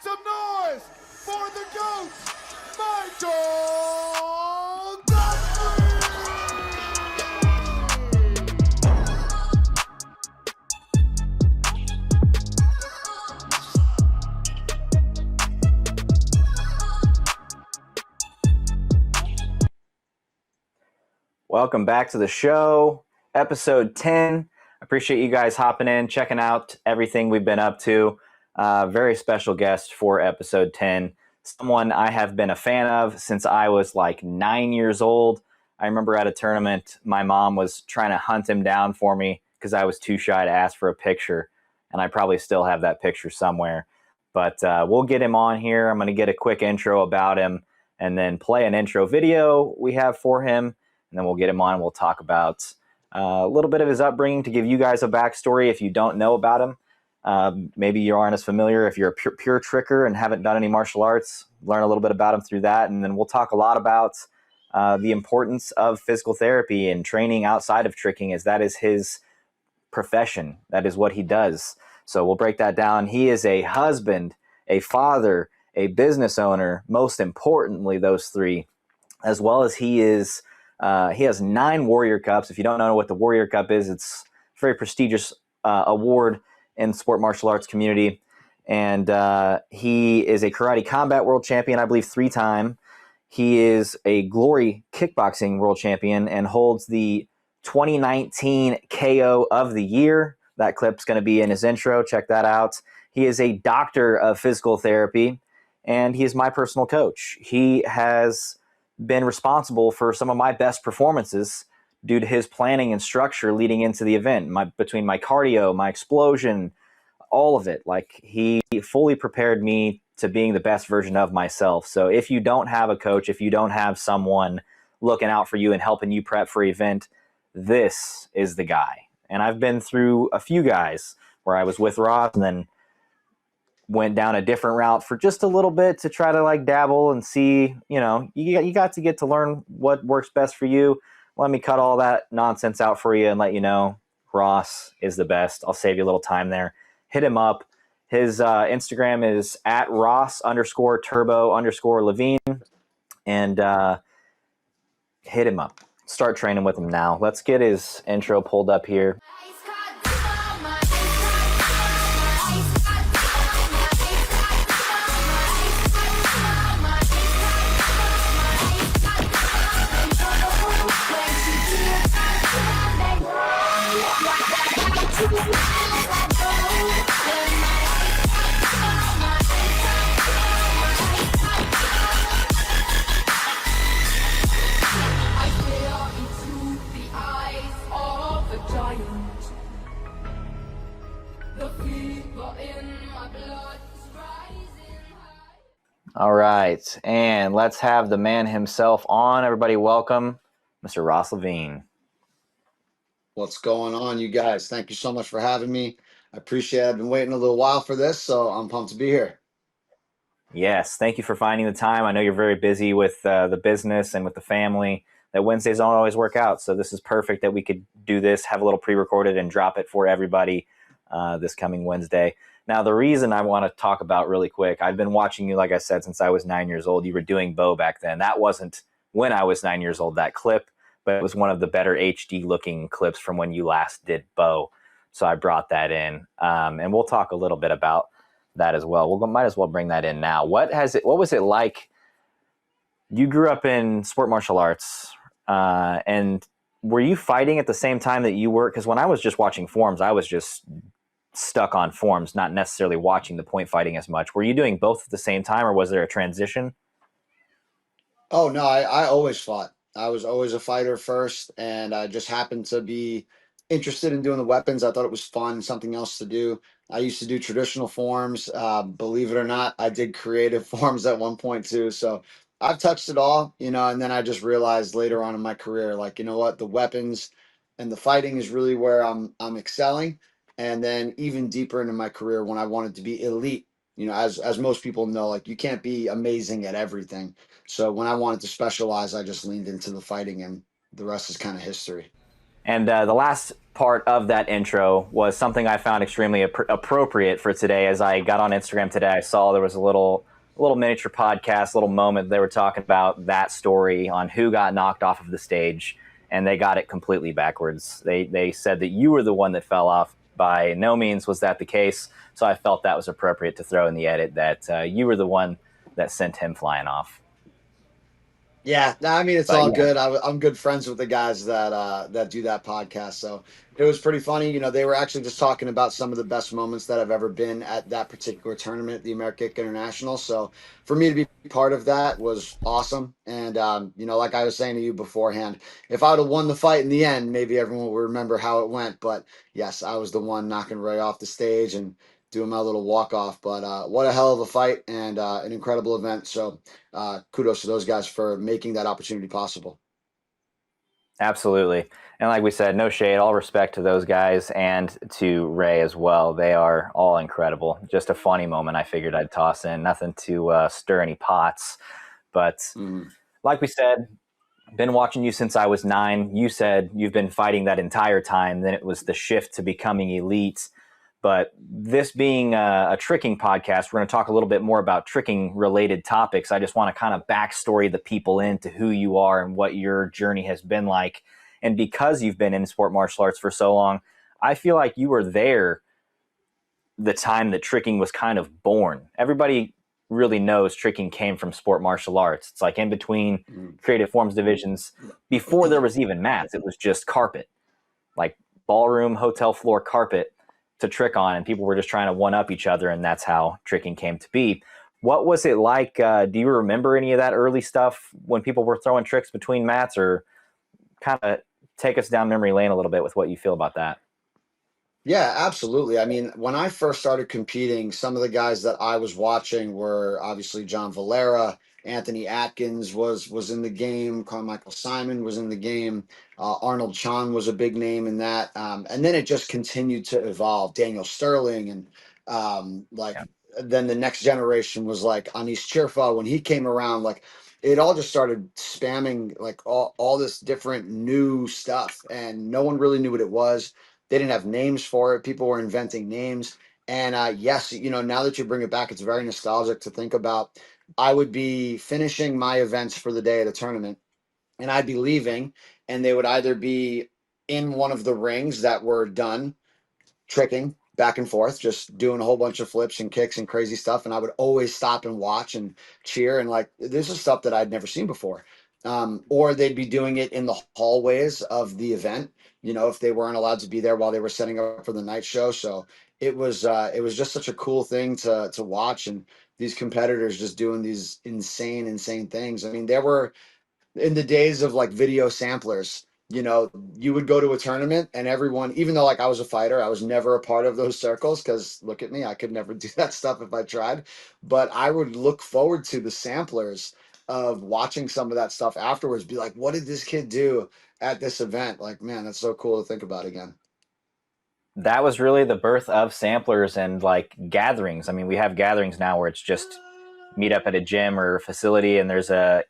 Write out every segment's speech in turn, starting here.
some noise for the GOAT, Michael Guthrie! Welcome back to the show, episode 10. I appreciate you guys hopping in, checking out everything we've been up to. Very special guest for episode 10. Someone I have been a fan of since I was like 9 years old. I remember at a tournament, my mom was trying to hunt him down for me because I was too shy to ask for a picture. And I probably still have that picture somewhere. But we'll get him on here. I'm going to get a quick intro about him and then play an intro video we have for him. And then we'll get him on and we'll talk about a little bit of his upbringing to give you guys a backstory if you don't know about him. Maybe you aren't as familiar if you're a pure tricker and haven't done any martial arts. Learn a little bit about him through that. And then we'll talk a lot about the importance of physical therapy and training outside of tricking, as that is his profession. That is what he does. So we'll break that down. He is a husband, a father, a business owner, most importantly, those three, as well as he has 9 Warrior Cups. If you don't know what the Warrior Cup is, it's a very prestigious award in the sport martial arts community. And he is a karate combat world champion, I believe 3-time. He is a glory kickboxing world champion and holds the 2019 KO of the year. That clip's going to be in his intro. Check that out. He is a doctor of physical therapy, and he is my personal coach. He has been responsible for some of my best performances due to his planning and structure leading into the event. Between my cardio, my explosion, all of it. Like, he fully prepared me to being the best version of myself. So if you don't have a coach, if you don't have someone looking out for you and helping you prep for an event, this is the guy. And I've been through a few guys where I was with Ross and then went down a different route for just a little bit to try to like dabble and see, you got to get to learn what works best for you. Let me cut all that nonsense out for you and let you know Ross is the best. I'll save you a little time there. Hit him up. His Instagram is at Ross_turbo_Levine, and hit him up. Start training with him now. Let's get his intro pulled up here. All right, and let's have the man himself on. Everybody welcome Mr. Ross Levine. What's going on, you guys? Thank you so much for having me. I appreciate it. I've been waiting a little while for this, so I'm pumped to be here. Yes, thank you for finding the time. I know you're very busy with the business and with the family, that Wednesdays don't always work out, so this is perfect that we could do this, have a little pre-recorded, and drop it for everybody this coming Wednesday. Now, the reason I want to talk about really quick, I've been watching you, like I said, since I was 9 years old. You were doing Bo back then. That wasn't when I was 9 years old, that clip, but it was one of the better HD-looking clips from when you last did Bo. So I brought that in, and we'll talk a little bit about that as well. We might as well bring that in now. What was it like? You grew up in sport martial arts, and were you fighting at the same time that you were? Because when I was just watching forms, I was just stuck on forms, not necessarily watching the point fighting as much. Were you doing both at the same time, or was there a transition? Oh, no, I always fought. I was always a fighter first, and I just happened to be interested in doing the weapons. I thought it was fun, something else to do. I used to do traditional forms. Believe it or not, I did creative forms at one point too. So I've touched it all, and then I just realized later on in my career, like, you know what, the weapons and the fighting is really where I'm excelling. And then even deeper into my career, when I wanted to be elite, as most people know, like, you can't be amazing at everything. So when I wanted to specialize, I just leaned into the fighting, and the rest is kind of history. And the last part of that intro was something I found extremely appropriate for today. As I got on Instagram today, I saw there was a little miniature podcast, little moment. They were talking about that story on who got knocked off of the stage, and they got it completely backwards. They said that you were the one that fell off. By no means was that the case. So I felt that was appropriate to throw in the edit that you were the one that sent him flying off. Yeah, no, I mean it's But all yeah, good. I'm good friends with the guys that do that podcast, so it was pretty funny. You know, they were actually just talking about some of the best moments that I've ever been at that particular tournament, the American International. So for me to be part of that was awesome. And you know, like I was saying to you beforehand, if I would have won the fight in the end, maybe everyone will remember how it went. But yes, I was the one knocking Ray off the stage and doing my little walk off. But what a hell of a fight and an incredible event. So kudos to those guys for making that opportunity possible. absolutely. And like we said, no shade, all respect to those guys and to Ray as well. They are all incredible. Just a funny moment I figured I'd toss in. Nothing to stir any pots. But Mhm. like we said, been watching you since I was 9. You said you've been fighting that entire time. Then it was the shift to becoming elite. But this being a tricking podcast, we're going to talk a little bit more about tricking related topics. I just want to kind of backstory the people into who you are and what your journey has been like. And because you've been in sport martial arts for so long, I feel like you were there the time that tricking was kind of born. Everybody really knows tricking came from sport martial arts. It's like in between Mhm. creative forms divisions. Before there was even mats, it was just carpet, like ballroom, hotel floor carpet to trick on, and people were just trying to one up each other, and that's how tricking came to be. What was it like? Do you remember any of that early stuff when people were throwing tricks between mats, or kind of take us down memory lane a little bit with what you feel about that? Yeah, absolutely. I mean, when I first started competing, some of the guys that I was watching were obviously John Valera, Anthony Atkins was in the game, Carmichael Simon was in the game, Arnold Chan was a big name in that, and then it just continued to evolve. Daniel Sterling and like Yeah. then the next generation was like Anis Chirfa when he came around. Like it all just started spamming like all this different new stuff, and no one really knew what it was. They didn't have names for it. People were inventing names. And yes, you know, now that you bring it back, it's very nostalgic to think about. I would be finishing my events for the day at a tournament, and I'd be leaving, and they would either be in one of the rings that were done tricking back and forth, just doing a whole bunch of flips and kicks and crazy stuff. And I would always stop and watch and cheer. And like, this is stuff that I'd never seen before. Or they'd be doing it in the hallways of the event, you know, if they weren't allowed to be there while they were setting up for the night show. So it was just such a cool thing to watch. And these competitors just doing these insane things. I mean, there were in the days of like video samplers, you know, you would go to a tournament and everyone, even though like I was a fighter, I was never a part of those circles because look at me, I could never do that stuff if I tried. But I would look forward to the samplers of watching some of that stuff afterwards, be like, what did this kid do at this event? Like, man, that's so cool to think about again. That was really the birth of samplers and like gatherings. I mean, we have gatherings now where it's just meet up at a gym or facility and there's a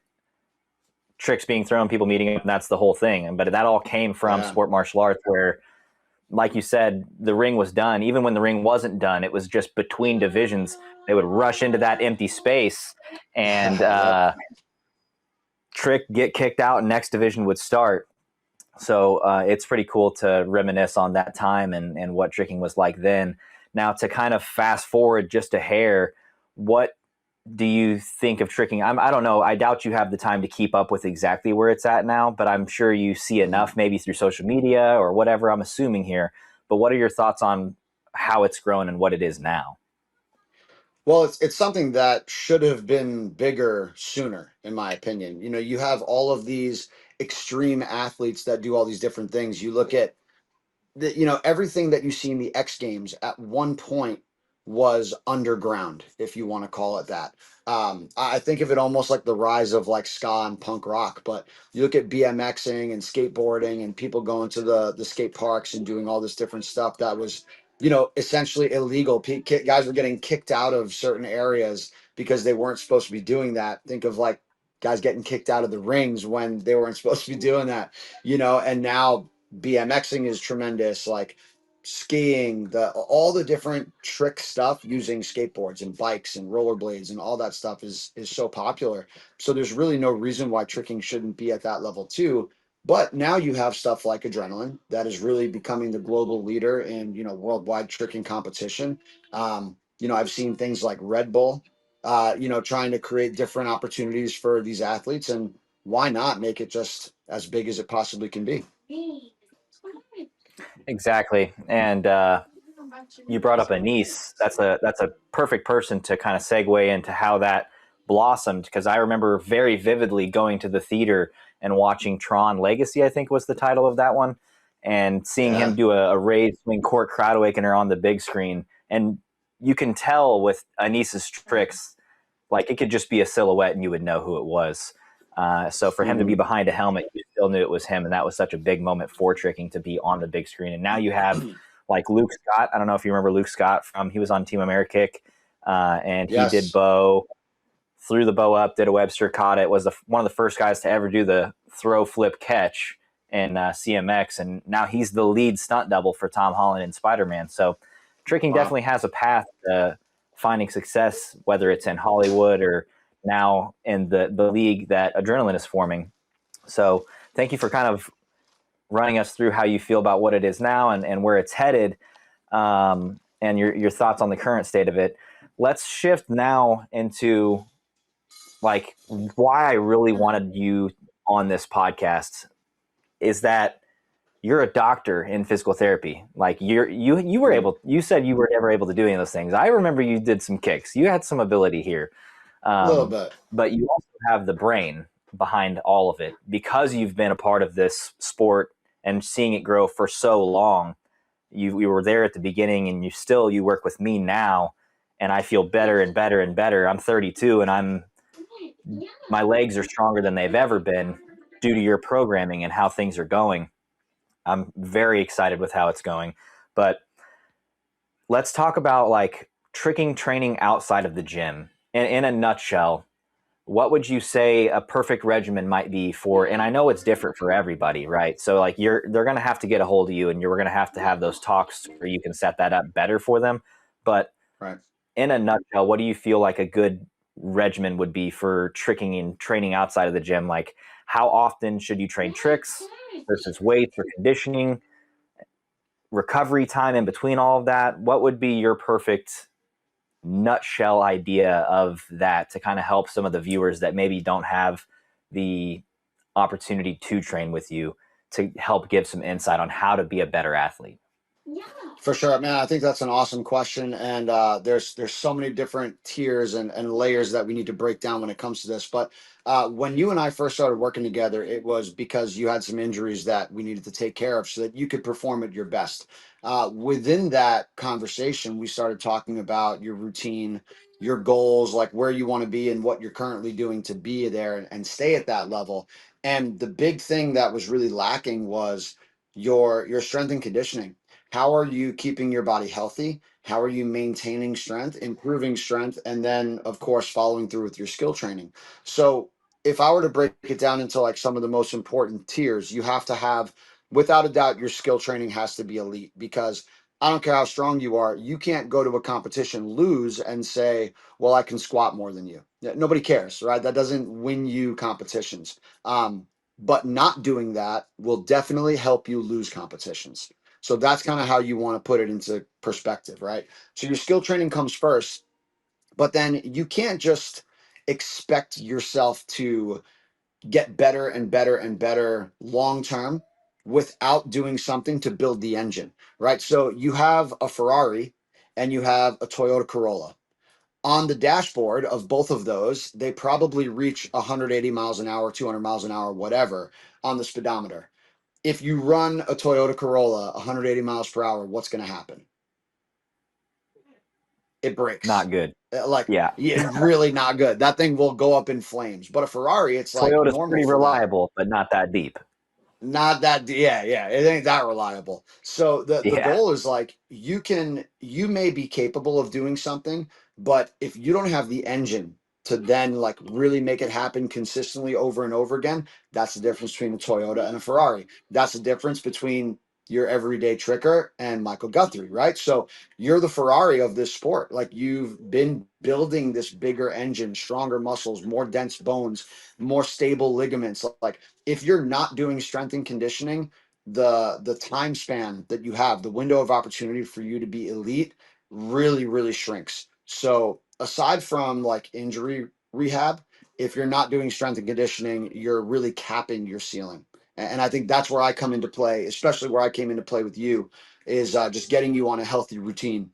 tricks being thrown, people meeting up, and that's the whole thing. But that all came from Yeah. sport martial arts where, like you said, the ring was done. Even when the ring wasn't done, it was just between divisions. They would rush into that empty space and Yep. trick, get kicked out, and next division would start. So it's pretty cool to reminisce on that time and what tricking was like then. Now, to kind of fast forward just a hair, what do you think of tricking? I don't know. I doubt you have the time to keep up with exactly where it's at now, but I'm sure you see Mhm. enough maybe through social media or whatever, I'm assuming here. But what are your thoughts on how it's grown and what it is now? Well, it's something that should have been bigger sooner, in my opinion. You know, you have all of these extreme athletes that do all these different things. You look at you know everything that you see in the X Games at one point was underground, if you want to call it that. I think of it almost like the rise of like ska and punk rock. But you look at BMXing and skateboarding and people going to the skate parks and doing all this different stuff that was, you know, essentially illegal. Guys were getting kicked out of certain areas because they weren't supposed to be doing that. Think of like guys getting kicked out of the rings when they weren't supposed to be doing that, you know, and now BMXing is tremendous, like skiing, all the different trick stuff using skateboards and bikes and rollerblades and all that stuff is so popular. So there's really no reason why tricking shouldn't be at that level too. But now you have stuff like adrenaline that is really becoming the global leader in, worldwide tricking competition. I've seen things like Red Bull, trying to create different opportunities for these athletes, and why not make it just as big as it possibly can be? Exactly. And you brought up a niece. That's a perfect person to kind of segue into how that blossomed, because I remember very vividly going to the theater and watching Tron Legacy, I think was the title of that one, and seeing him Yeah. do a raid swing court crowd awakener on the big screen. And you can tell with Anis's tricks, like it could just be a silhouette and you would know who it was. So for him to be Mhm. behind a helmet, you still knew it was him, and that was such a big moment for tricking to be on the big screen. And now you have like Luke Scott. I don't know if you remember Luke Scott he was on Team America, and he did Yes. bow, threw the bow up, did a Webster, caught it. Was one of the first guys to ever do the throw flip catch in CMX, and now he's the lead stunt double for Tom Holland in Spider-Man. So tricking Wow. definitely has a path to finding success, whether it's in Hollywood or now in the league that Adrenaline is forming. So thank you for kind of running us through how you feel about what it is now and where it's headed, and your thoughts on the current state of it. Let's shift now into like why I really wanted you on this podcast is that you're a doctor in physical therapy. Like you were Mhm. able, you said you were never able to do any of those things. I remember you did some kicks. You had some ability here. A little Um, bit. but you also have the brain behind all of it because you've been a part of this sport and seeing it grow for so long. You were there at the beginning, and you work with me now, and I feel better and better and better. I'm 32, and my legs are stronger than they've ever been due to your programming and how things are going. I'm very excited with how it's going. But let's talk about like tricking training outside of the gym. In a nutshell, what would you say a perfect regimen might be for, and I know it's different for everybody, right? So like they're going to have to get a hold of you, and you're going to have those talks where you can set that up better for them. But Right. in a nutshell, what do you feel like a good regimen would be for tricking and training outside of the gym? Like how often should you train tricks versus weights or conditioning, recovery time in between all of that? What would be your perfect nutshell idea of that to kind of help some of the viewers that maybe don't have the opportunity to train with you, to help give some insight on how to be a better athlete? For sure, man. I think that's an awesome question, and there's so many different tiers and layers that we need to break down when it comes to this. But when you and I first started working together, it was because you had some injuries that we needed to take care of so that you could perform at your best. Within that conversation, we started talking about your routine, your goals, like where you want to be and what you're currently doing to be there and stay at that level. And the big thing that was really lacking was your strength and conditioning. How are you keeping your body healthy? How are you maintaining strength, improving strength, and then, of course, following through with your skill training? So, if I were to break it down into like some of the most important tiers, you have to have, without a doubt, your skill training has to be elite, because I don't care how strong you are, you can't go to a competition, lose, and say, well, I can squat more than you. Yeah, nobody cares, right? That doesn't win you competitions. But not doing that will definitely help you lose competitions. So that's kind of how you want to put it into perspective, right? So your skill training comes first, but then you can't just expect yourself to get better and better and better long term without doing something to build the engine, right? So you have a Ferrari and you have a Toyota Corolla. On the dashboard of both of those, they probably reach 180 miles an hour, 200 miles an hour, whatever, on the speedometer. If you run a Toyota Corolla 180 miles per hour, what's going to happen? It breaks. Not good. Like, Yeah. yeah, really not good. That thing will go up in flames. But a Ferrari, it's like Toyota's normal pretty for that. reliable, but not that deep. Not that, yeah, yeah, it ain't that reliable. So the Yeah. goal is like you may be capable of doing something, but if you don't have the engine to then like really make it happen consistently over and over again, that's the difference between a Toyota and a Ferrari. That's the difference between your everyday tricker and Michael Guthrie, right? So you're the Ferrari of this sport. Like you've been building this bigger engine, stronger muscles, more dense bones, more stable ligaments. Like if you're not doing strength and conditioning, the time span that you have, the window of opportunity for you to be elite really, really shrinks. So aside from like injury rehab, if you're not doing strength and conditioning, you're really capping your ceiling. And I think that's where I come into play, especially where I came into play with you, is just getting you on a healthy routine.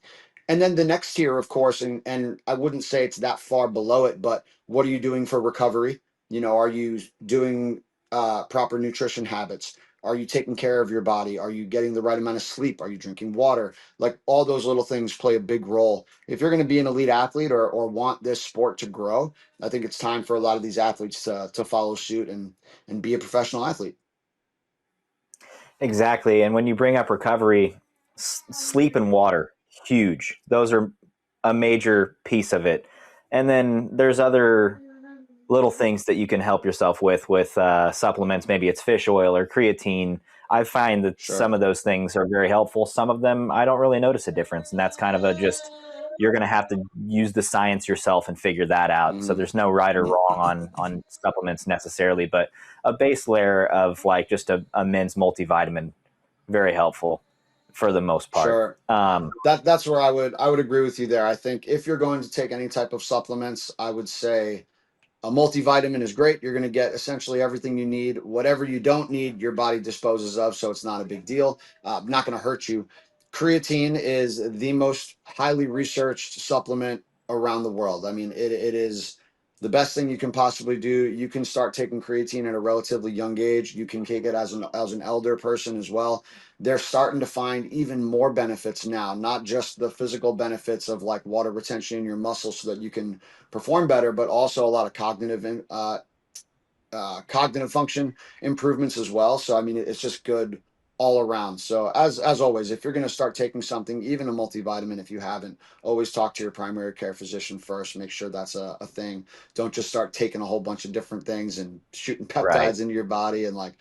And then the next tier, of course, and I wouldn't say it's that far below it, but what are you doing for recovery? You know, are you doing proper nutrition habits? Are you taking care of your body? Are you getting the right amount of sleep? Are you drinking water? Like all those little things play a big role. If you're going to be an elite athlete or want this sport to grow, I think it's time for a lot of these athletes to follow suit and be a professional athlete. Exactly. And when you bring up recovery, sleep and water, huge. Those are a major piece of it. And then there's other little things that you can help yourself with supplements. Maybe it's fish oil or creatine. I find that Sure. some of those things are very helpful. Some of them, I don't really notice a difference. And that's kind of a just, you're going to have to use the science yourself and figure that out. So Mhm. there's no right or wrong on supplements necessarily, but a base layer of like just a men's multivitamin, very helpful for the most part. Sure. That's where I would agree with you there. I think if you're going to take any type of supplements, I would say a multivitamin is great. You're going to get essentially everything you need. Whatever you don't need, your body disposes of, so it's not a big deal. Not going to hurt you. Creatine is the most highly researched supplement around the world. I mean, it is the best thing you can possibly do. You can start taking creatine at a relatively young age. You can take it as an elder person as well. They're starting to find even more benefits now, not just the physical benefits of like water retention in your muscles so that you can perform better, but also a lot of cognitive function improvements as well. So I mean, it's just good all around. So as always, if you're going to start taking something, even a multivitamin, if you haven't, always talk to your primary care physician first. Make sure that's a thing. Don't just start taking a whole bunch of different things and shooting Right. peptides into your body and like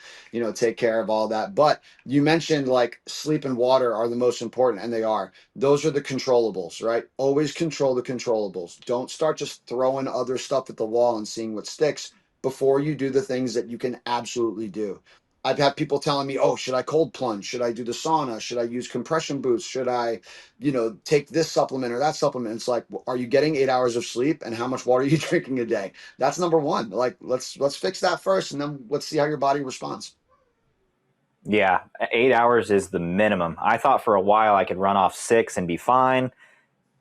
take care of all that. But you mentioned like sleep and water are the most important, and they are. Those are the controllables, right? Always control the controllables. Don't start just throwing other stuff at the wall and seeing what sticks before you do the things that you can absolutely do. I've had people telling me, "Oh, should I cold plunge? Should I do the sauna? Should I use compression boots? Should I, take this supplement or that supplement?" It's like, are you getting 8 hours of sleep, and how much water are you drinking a day? That's number one. Like, let's fix that first, and then let's see how your body responds. Yeah, 8 hours is the minimum. I thought for a while I could run off 6 and be fine,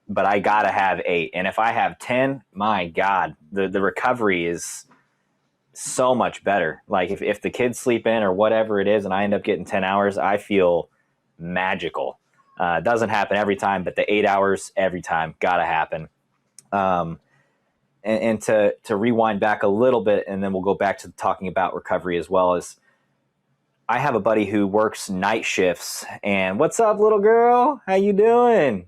but I gotta have 8. And if I have 10, my God, the recovery is so much better. Like if the kids sleep in or whatever it is, and I end up getting 10 hours, I feel magical. It doesn't happen every time, but the 8 hours every time gotta happen. Um, and to rewind back a little bit, and then we'll go back to talking about recovery as well as I have a buddy who works night shifts. And what's up, little girl? How you doing?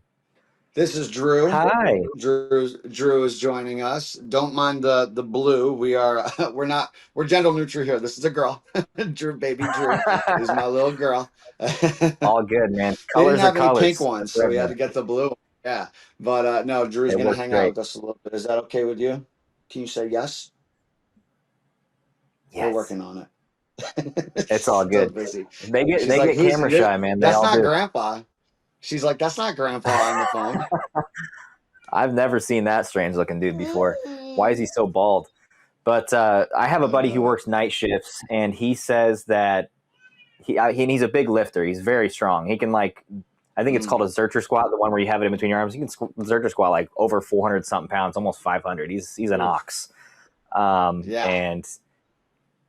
This is Drew. Hi. Drew is joining us. Don't mind the blue. We are we're gender neutral here. This is a girl. Drew, baby Drew is my little girl. All good, man. They didn't Colors are have any pink colors. ones, That's so what I we had to meant. get the blue one. Yeah, but no, Drew's It gonna works hang out great. with us a little bit. Is that okay with you? Can you say yes? We're Yes. working on it. It's all So good. busy. They get She's they like, get "Who's camera shy, man. They that's all not do. Grandpa." She's like, "That's not Grandpa on the phone." I've never seen that strange looking dude before. Why is he so bald? But I have a I buddy who know. works night shifts, and he says that he's a big lifter. He's very strong. He can like, I think it's Mm, called a Zercher squat, the one where you have it in between your arms. He can Zercher squat like over 400 something pounds, almost 500. He's an oof. ox. Yeah. And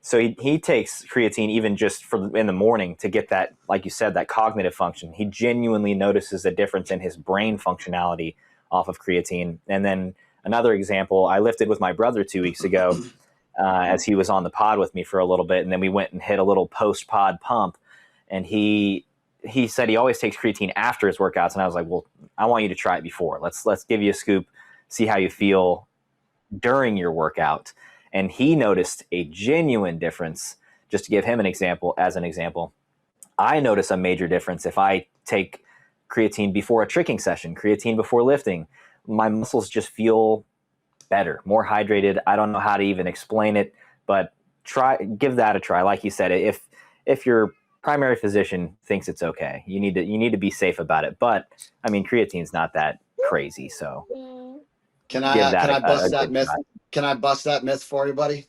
so he takes creatine even just for in the morning to get that, like you said, that cognitive function. He genuinely notices a difference in his brain functionality off of creatine. And then another example, I lifted with my brother 2 weeks ago as he was on the pod with me for a little bit, and then we went and hit a little post pod pump. And he said he always takes creatine after his workouts, and I was like, well, I want you to try it before. Let's give you a scoop, see how you feel during your workout. And he noticed a genuine difference. Just to give him an example, I notice a major difference if I take creatine before a tricking session, creatine before lifting. My muscles just feel better, more hydrated. I don't know how to even explain it, but give that a try. Like you said, if your primary physician thinks it's okay, you need to be safe about it. But I mean, creatine's not that crazy, so give that Can I a bust that good myth? try. Can I bust that myth for you, buddy?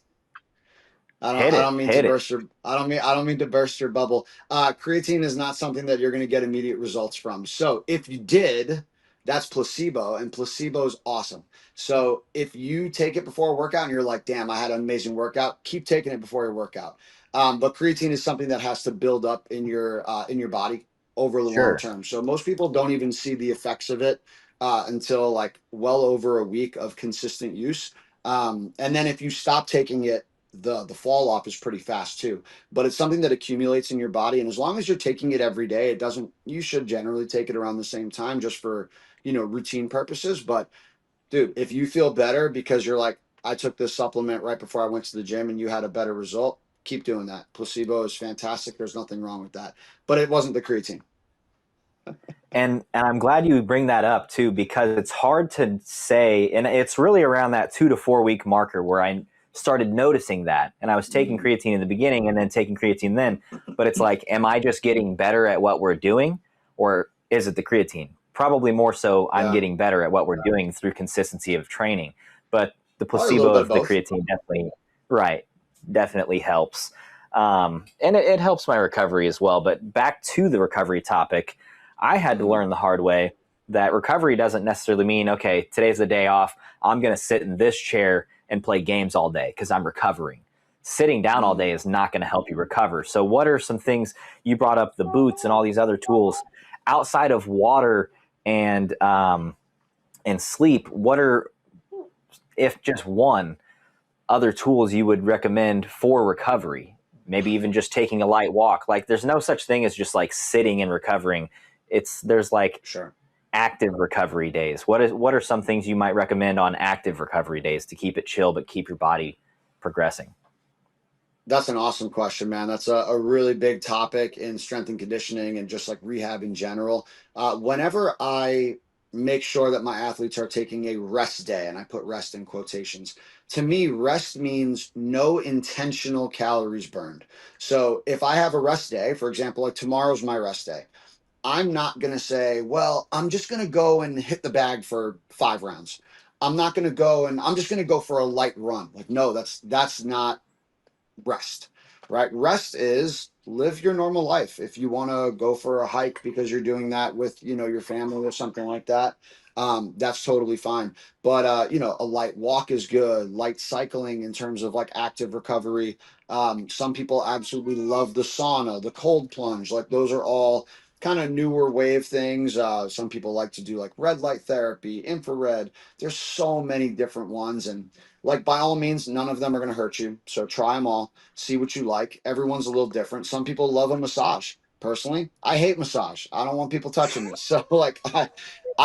Hit I it, don't mean to hit it. burst your I don't mean to burst your bubble. Creatine is not something that you're going to get immediate results from. So if you did, that's placebo, and placebo is awesome. So if you take it before a workout and you're like, damn, I had an amazing workout, keep taking it before your workout. But creatine is something that has to build up in your body over the long Sure. term. So most people don't even see the effects of it until like well over a week of consistent use. And then if you stop taking it, the fall off is pretty fast too. But it's something that accumulates in your body, and as long as you're taking it every day, it doesn't. You should generally take it around the same time, just for routine purposes. But dude, if you feel better because you're like, I took this supplement right before I went to the gym, and you had a better result, keep doing that. Placebo is fantastic. There's nothing wrong with that. But it wasn't the creatine. And I'm glad you bring that up too, because it's hard to say, and it's really around that 2 to 4 week marker where I started noticing that. And I was taking creatine in the beginning and then taking creatine then, but it's like, am I just getting better at what we're doing, or is it the creatine? Probably more so I'm Yeah, getting better at what we're doing through consistency of training. But the probably a placebo little bit of of the both. creatine definitely helps. And it helps my recovery as well. But back to the recovery topic, I had to learn the hard way that recovery doesn't necessarily mean, okay, today's the day off. I'm going to sit in this chair and play games all day because I'm recovering. Sitting down all day is not going to help you recover. So, what are some things you brought up, the boots and all these other tools outside of water and sleep? What are, if just one, other tools you would recommend for recovery? Maybe even just taking a light walk. Like, there's no such thing as just like sitting and recovering. There's like Sure. active recovery days. What are some things you might recommend on active recovery days to keep it chill but keep your body progressing? That's an awesome question, man. That's a really big topic in strength and conditioning and just like rehab in general. Whenever I make sure that my athletes are taking a rest day, and I put rest in quotations, to me, rest means no intentional calories burned. So if I have a rest day, for example, like tomorrow's my rest day, I'm not going to say, well, I'm just going to go and hit the bag for 5 rounds. I'm not going to go and I'm just going to go for a light run. Like, no, that's not rest, right? Rest is live your normal life. If you want to go for a hike because you're doing that with, your family or something like that, that's totally fine. But, a light walk is good. Light cycling in terms of like active recovery. Some people absolutely love the sauna, the cold plunge. Like those are all kind of newer wave things. Some people like to do like red light therapy, infrared. There's so many different ones. And like by all means, none of them are going to hurt you. So try them all, see what you like. Everyone's a little different. Some people love a massage. Personally, I hate massage. I don't want people touching me. So like I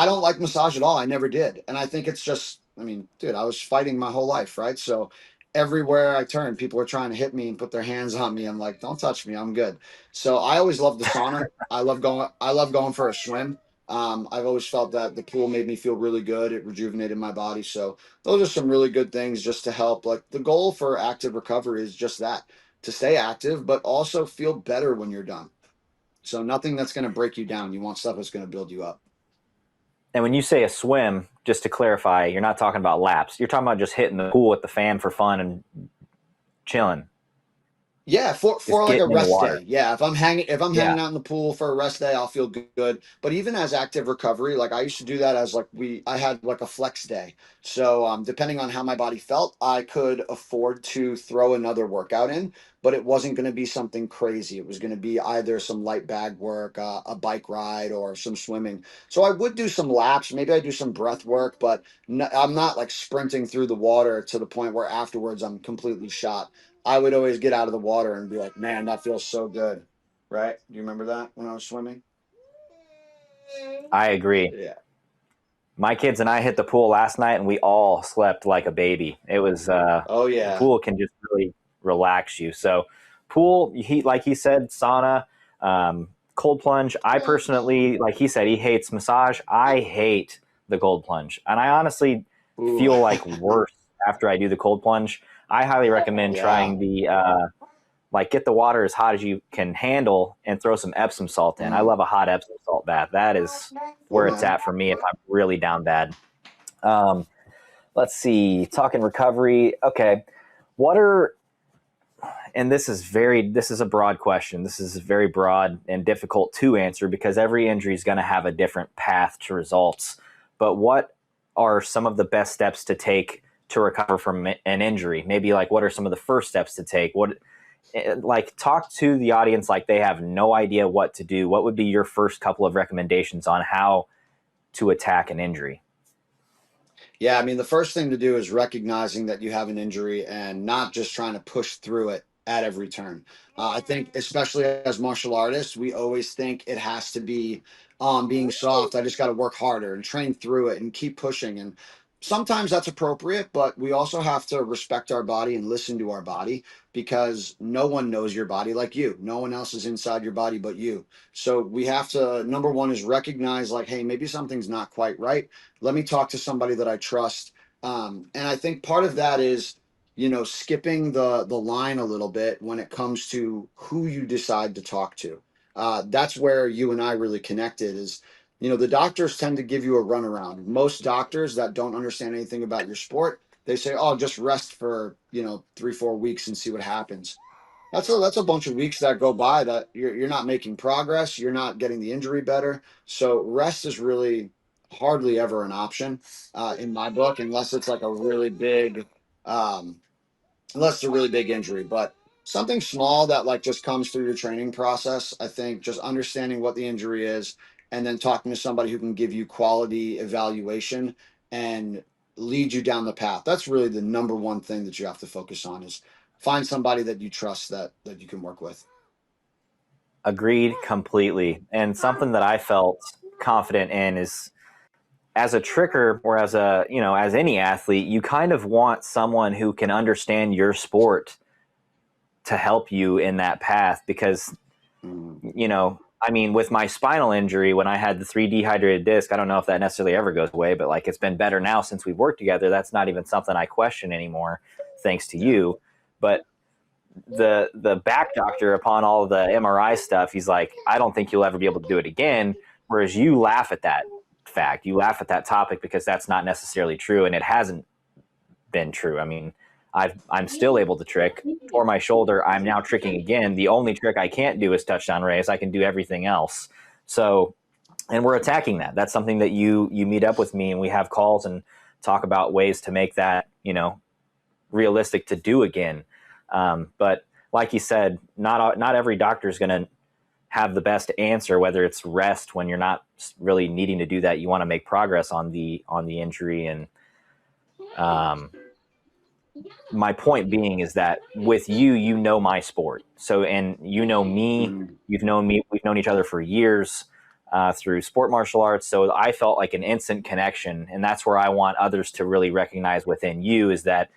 don't like massage at all. I never did. And I think it's just, I mean, dude, I was fighting my whole life, right? So everywhere I turn, people are trying to hit me and put their hands on me. I'm like, don't touch me. I'm good. So I always love the sauna. I love going for a swim. I've always felt that the pool made me feel really good. It rejuvenated my body. So those are some really good things just to help. Like the goal for active recovery is just that, to stay active, but also feel better when you're done. So nothing that's going to break you down. You want stuff that's going to build you up. And when you say a swim, just to clarify, you're not talking about laps. You're talking about just hitting the pool with the fan for fun and chilling, Yeah, for just like a getting in the rest water. day. Yeah, if I'm Yeah. hanging out in the pool for a rest day, I'll feel good. But even as active recovery, like I used to do that as like I had like a flex day. So depending on how my body felt, I could afford to throw another workout in, but it wasn't going to be something crazy. It was going to be either some light bag work, a bike ride, or some swimming. So I would do some laps, maybe I do some breath work, but no, I'm not like sprinting through the water to the point where afterwards I'm completely shot. I would always get out of the water and be like, man, that feels so good. Right? Do you remember that when I was swimming? I agree. Yeah. My kids and I hit the pool last night, and we all slept like a baby. It was Oh the yeah. pool can just really relax you. So, pool, heat, like he said, sauna, cold plunge. I personally, like he said, he hates massage. I hate the cold plunge, and I honestly Ooh. feel like worse after I do the cold plunge. I highly recommend Yeah. trying the like get the water as hot as you can handle and throw some Epsom salt in. I Mm. love a hot Epsom salt bath. That is Cool, where it's man. at for me if I'm really down bad. Um, let's see, talking recovery. Okay. What are, and this is a broad question. This is very broad and difficult to answer because every injury is going to have a different path to results. But what are some of the best steps to take to recover from an injury? Maybe like what are some of the first steps to take? Like talk to the audience like they have no idea what to do. What would be your first couple of recommendations on how to attack an injury? Yeah, I mean, the first thing to do is recognizing that you have an injury and not just trying to push through it at every turn. I think, especially as martial artists, we always think it has to be being soft. I just got to work harder and train through it and keep pushing. And sometimes that's appropriate, but we also have to respect our body and listen to our body because no one knows your body like you. No one else is inside your body but you. So we have to, number one is recognize, like, hey, maybe something's not quite right. Let me talk to somebody that I trust. And I think part of that is, skipping the line a little bit when it comes to who you decide to talk to. That's where you and I really connected. Is the doctors tend to give you a runaround. Most doctors that don't understand anything about your sport, they say, "Oh, just rest for 3-4 weeks and see what happens." That's a bunch of weeks that go by that you're not making progress. You're not getting the injury better. So rest is really hardly ever an option in my book, unless it's like a really big, um, unless it's a really big injury. But something small that like just comes through your training process. I think just understanding what the injury is, and then talking to somebody who can give you quality evaluation and lead you down the path. That's really the number one thing that you have to focus on is find somebody that you trust that you can work with. Agreed completely. And something that I felt confident in is as a tricker or as any athlete, you kind of want someone who can understand your sport to help you in that path because, Mm. I mean, with my spinal injury, when I had the 3 dehydrated disc, I don't know if that necessarily ever goes away, but like it's been better now since we've worked together. That's not even something I question anymore, thanks to Yeah. you. But the back doctor, upon all of the MRI stuff, he's like, I don't think you'll ever be able to do it again. Whereas you laugh at that fact, you laugh at that topic because that's not necessarily true, and it hasn't been true. I mean, I'm still able to trick. Tore my shoulder. I'm now tricking again. The only trick I can't do is touchdown raise. I can do everything else. So, and we're attacking that. That's something that you meet up with me and we have calls and talk about ways to make that realistic to do again. But like you said, not every doctor is going to have the best answer. Whether it's rest when you're not really needing to do that, you want to make progress on the injury. And my point being is that with you, my sport. So and me. Mm. You've known me. We've known each other for years. Through sport martial arts. So I felt like an instant connection. And that's where I want others to really recognize within you is that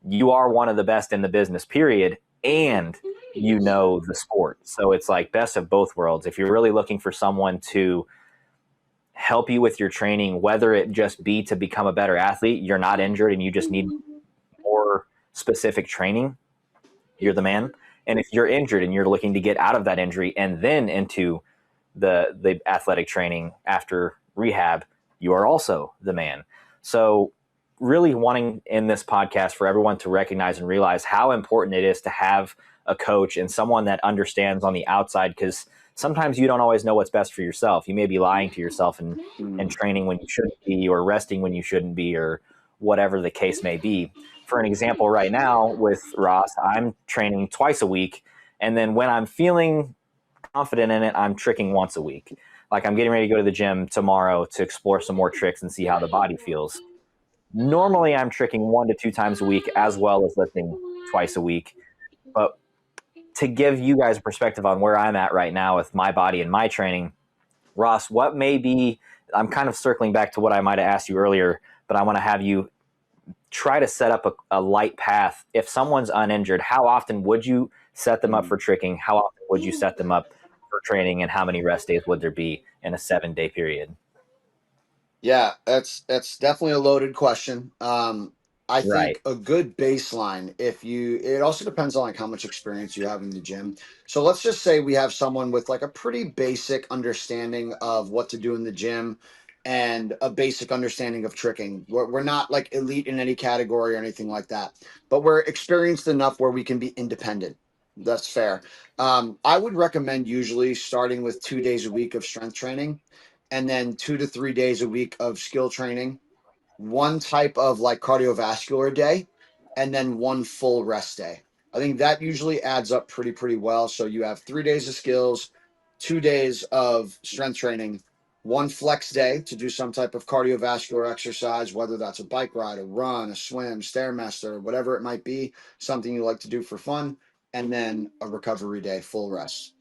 you are one of the best in the business, period, and the sport. So it's like best of both worlds. If you're really looking for someone to help you with your training, whether it just be to become a better athlete, you're not injured and you just need more specific training, you're the man. And if you're injured and you're looking to get out of that injury and then into the athletic training after rehab, you are also the man. So really wanting in this podcast for everyone to recognize and realize how important it is to have a coach and someone that understands on the outside, because sometimes you don't always know what's best for yourself. You may be lying to yourself and Mm. training when you shouldn't be, or resting when you shouldn't be, or whatever the case may be. For an example, right now with Ross, I'm training twice a week. And then when I'm feeling confident in it, I'm tricking once a week. Like I'm getting ready to go to the gym tomorrow to explore some more tricks and see how the body feels. Normally, I'm tricking 1 to 2 times a week as well as lifting twice a week. But to give you guys a perspective on where I'm at right now with my body and my training, Ross, what may be I'm kind of circling back to what I might have asked you earlier, but I want to have you try to set up a light path. If someone's uninjured, how often would you set them up for tricking? How often would you set them up for training? And how many rest days would there be in a 7-day period? Yeah, that's definitely a loaded question. I Right. think a good baseline, if you, it also depends on like how much experience you have in the gym. So let's just say we have someone with like a pretty basic understanding of what to do in the gym and a basic understanding of tricking. We're not like elite in any category or anything like that, but we're experienced enough where we can be independent. That's fair. I would recommend usually starting with 2 days a week of strength training and then 2 to 3 days a week of skill training, one type of like cardiovascular day, and then one full rest day. I think that usually adds up pretty well. So you have 3 days of skills, 2 days of strength training, one flex day to do some type of cardiovascular exercise, whether that's a bike ride, a run, a swim, stairmaster, whatever it might be, something you like to do for fun, and then a recovery day, full rest.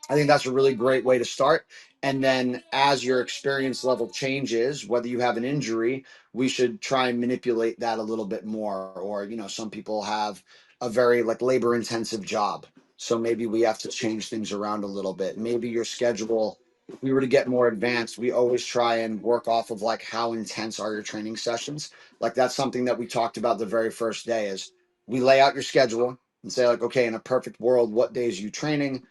I think that's a really great way to start. And then as your experience level changes, whether you have an injury, we should try and manipulate that a little bit more. Or, some people have a very like labor intensive job. So maybe we have to change things around a little bit. Maybe your schedule, if we were to get more advanced, we always try and work off of like how intense are your training sessions. Like that's something that we talked about the very first day is we lay out your schedule and say like, okay, in a perfect world, what days are you training?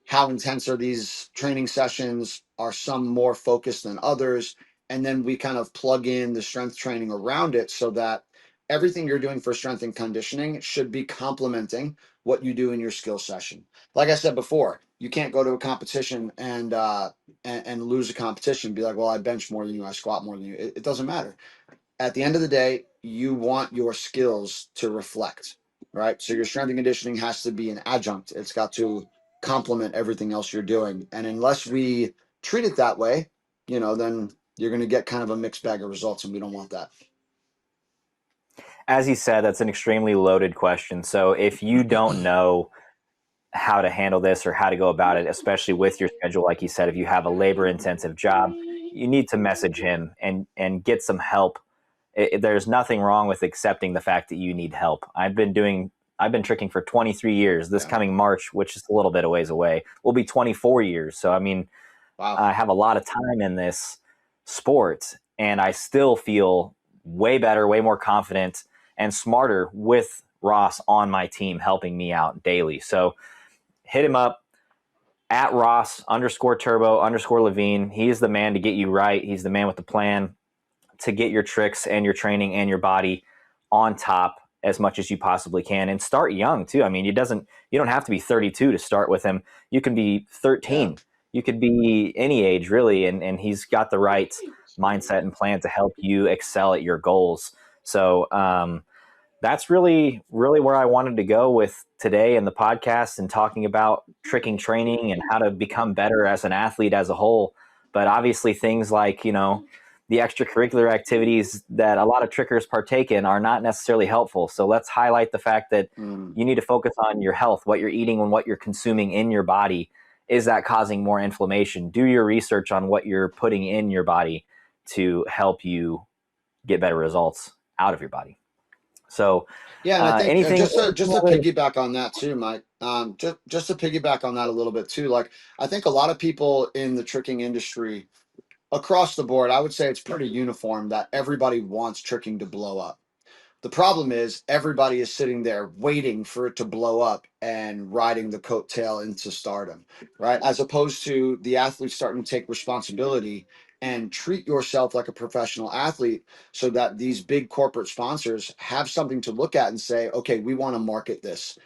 How intense are these training sessions? Are some more focused than others? And then we kind of plug in the strength training around it so that everything you're doing for strength and conditioning should be complementing what you do in your skill session. Like I said before, you can't go to a competition and lose a competition. Be like, well, I bench more than you, I squat more than you. It doesn't matter. At the end of the day, you want your skills to reflect, right? So your strength and conditioning has to be an adjunct. It's got to complement everything else you're doing. And unless we treat it that way, then you're going to get kind of a mixed bag of results, and we don't want that. As you said, that's an extremely loaded question. So if you don't know how to handle this or how to go about it, especially with your schedule, like you said, if you have a labor intensive job, you need to message him and get some help. There's nothing wrong with accepting the fact that you need help. I've been tricking for 23 years. This Yeah. coming March, which is a little bit of ways away, will be 24 years. So I mean, Wow. I have a lot of time in this sport, and I still feel way better, way more confident, and smarter with Ross on my team helping me out daily. So hit him up at Ross underscore turbo underscore Levine. He's the man to get you right. He's the man with the plan to get your tricks and your training and your body on top as much as you possibly can, and start young too. I mean, you don't have to be 32 to start with him. You can be 13. Yeah. You could be any age really, and he's got the right mindset and plan to help you excel at your goals. So that's really where I wanted to go with today in the podcast and talking about tricking training and how to become better as an athlete as a whole. But obviously things like, the extracurricular activities that a lot of trickers partake in are not necessarily helpful. So let's highlight the fact that you need to focus on your health, what you're eating and what you're consuming in your body. Is that causing more inflammation? Do your research on what you're putting in your body to help you get better results out of your body. So Yeah, and I think anything, just to piggyback on that too, Mike. Just to piggyback on that a little bit too. Like I think a lot of people in the tricking industry across the board, I would say it's pretty uniform that everybody wants tricking to blow up. The problem is everybody is sitting there waiting for it to blow up and riding the coattail into stardom, right? As opposed to the athlete starting to take responsibility and treat yourself like a professional athlete so that these big corporate sponsors have something to look at and say, okay, we want to market this.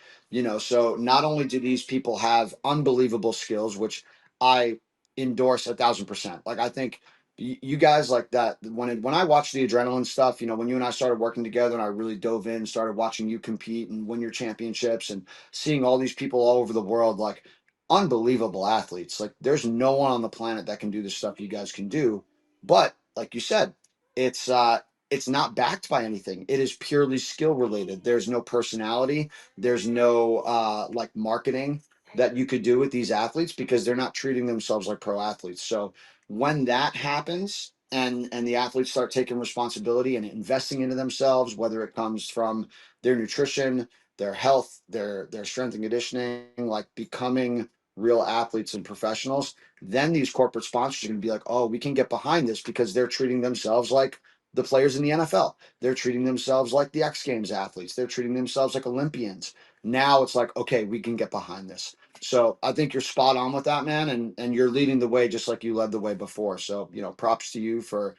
So not only do these people have unbelievable skills, which I endorse 1,000%. Like I think you guys like that when I watched the adrenaline stuff, when you and I started working together and I really dove in, started watching you compete and win your championships and seeing all these people all over the world, like unbelievable athletes. Like there's no one on the planet that can do the stuff you guys can do. But like you said, it's not backed by anything. It is purely skill related. There's no personality. There's no like marketing that you could do with these athletes because they're not treating themselves like pro athletes. So when that happens, and the athletes start taking responsibility and investing into themselves, whether it comes from their nutrition, their health, their strength and conditioning, like becoming real athletes and professionals, then these corporate sponsors are going to be like, oh, we can get behind this because they're treating themselves like the players in the NFL. They're treating themselves like the X Games athletes. They're treating themselves like Olympians. Now it's like, okay, we can get behind this. So I think you're spot on with that, man, and you're leading the way just like you led the way before. So, props to you for,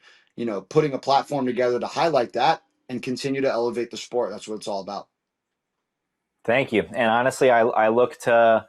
putting a platform together to highlight that and continue to elevate the sport. That's what it's all about. Thank you. And honestly, I look to,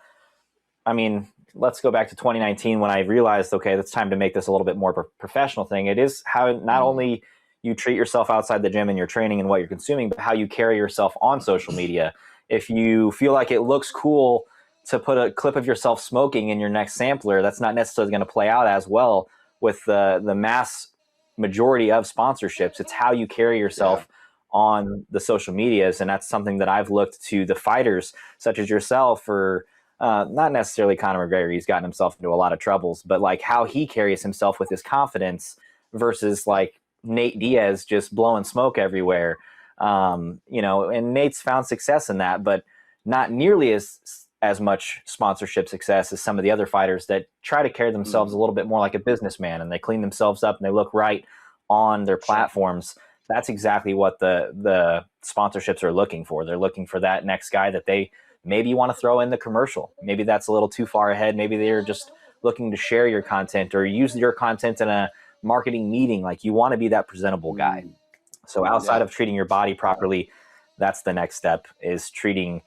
I mean, let's go back to 2019 when I realized, okay, it's time to make this a little bit more professional thing. It is how not only you treat yourself outside the gym and your training and what you're consuming, but how you carry yourself on social media. If you feel like it looks cool to put a clip of yourself smoking in your next sampler, that's not necessarily going to play out as well with the mass majority of sponsorships. It's how you carry yourself on the social medias, and that's something that I've looked to the fighters such as yourself or not necessarily Conor McGregor. He's gotten himself into a lot of troubles, but like how he carries himself with his confidence versus like Nate Diaz just blowing smoke everywhere. And Nate's found success in that, but not nearly as much sponsorship success as some of the other fighters that try to carry themselves a little bit more like a businessman, and they clean themselves up and they look right on their platforms. That's exactly what the sponsorships are looking for. They're looking for that next guy that they maybe want to throw in the commercial. Maybe that's a little too far ahead. Maybe they're just looking to share your content or use your content in a marketing meeting. Like you want to be that presentable guy. So outside of treating your body properly, that's the next step, is treating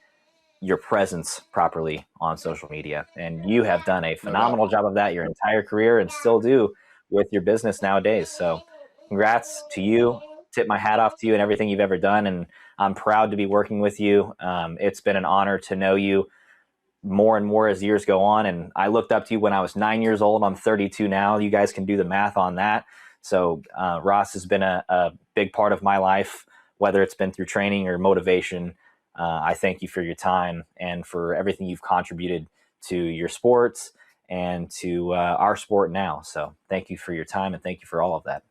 your presence properly on social media. And you have done a phenomenal job of that your entire career and still do with your business nowadays. So congrats to you. Tip my hat off to you and everything you've ever done. And I'm proud to be working with you. It's been an honor to know you more and more as years go on. And I looked up to you when I was 9 years old. I'm 32 now. You guys can do the math on that. So Ross has been a big part of my life, whether it's been through training or motivation. I thank you for your time and for everything you've contributed to your sports and to our sport now. So thank you for your time and thank you for all of that.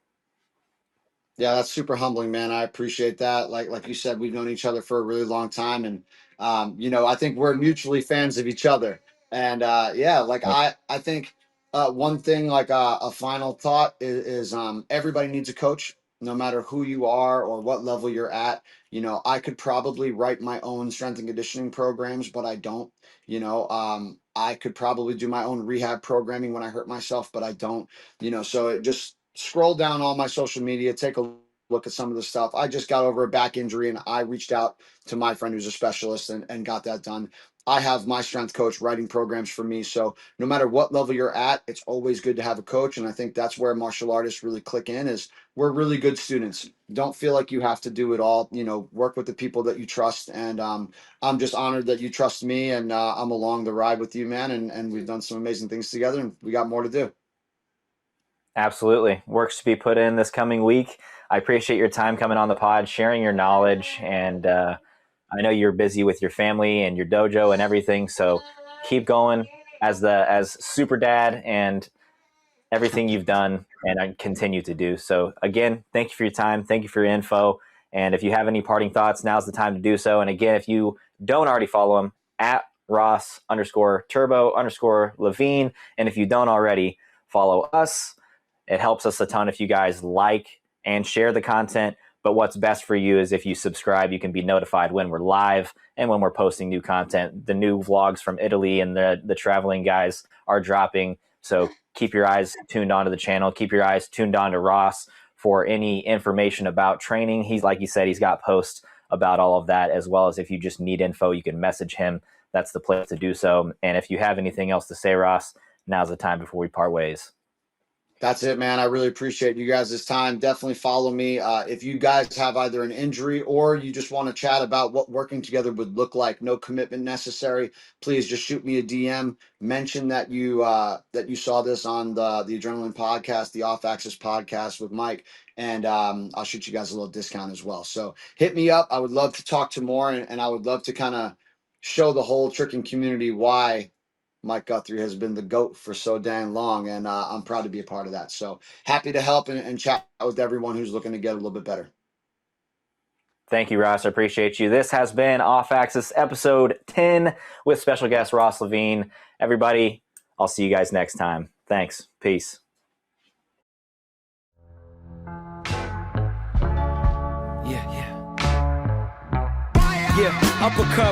Yeah, that's super humbling, man. I appreciate that. Like you said, we've known each other for a really long time, and I think we're mutually fans of each other. And I think one thing, like a final thought is everybody needs a coach, no matter who you are or what level you're at. I could probably write my own strength and conditioning programs, but I don't. I could probably do my own rehab programming when I hurt myself, but I don't. So it just scroll down all my social media, take a look at some of the stuff. I just got over a back injury and I reached out to my friend who's a specialist and got that done. I have my strength coach writing programs for me. So no matter what level you're at, it's always good to have a coach. And I think that's where martial artists really click in, is we're really good students. Don't feel like you have to do it all, work with the people that you trust. And I'm just honored that you trust me, and I'm along the ride with you, man. And we've done some amazing things together, and we got more to do. Absolutely. Works to be put in this coming week. I appreciate your time coming on the pod, sharing your knowledge. And I know you're busy with your family and your dojo and everything. So keep going as super dad and everything you've done and I continue to do. So again, thank you for your time. Thank you for your info. And if you have any parting thoughts, now's the time to do so. And again, if you don't already follow him, at Ross_Turbo_Levine. And if you don't already, follow us. It helps us a ton if you guys like and share the content. But what's best for you is if you subscribe, you can be notified when we're live and when we're posting new content. The new vlogs from Italy and the traveling guys are dropping. So keep your eyes tuned onto the channel. Keep your eyes tuned on to Ross for any information about training. He's, like you said, he's got posts about all of that, as well as if you just need info, you can message him. That's the place to do so. And if you have anything else to say, Ross, now's the time before we part ways. That's it, man. I really appreciate you guys' time. Definitely follow me. If you guys have either an injury or you just want to chat about what working together would look like, no commitment necessary, please just shoot me a DM. Mention that you saw this on the Adrenaline podcast, the Off Axis podcast with Mike, and I'll shoot you guys a little discount as well. So hit me up. I would love to talk to more, and I would love to kind of show the whole tricking community why Mike Guthrie has been the GOAT for so dang long, and I'm proud to be a part of that. So happy to help and chat with everyone who's looking to get a little bit better. Thank you, Ross. I appreciate you. This has been Off Axis episode 10 with special guest Ross Levine. Everybody, I'll see you guys next time. Thanks. Peace. Yeah, uppercut.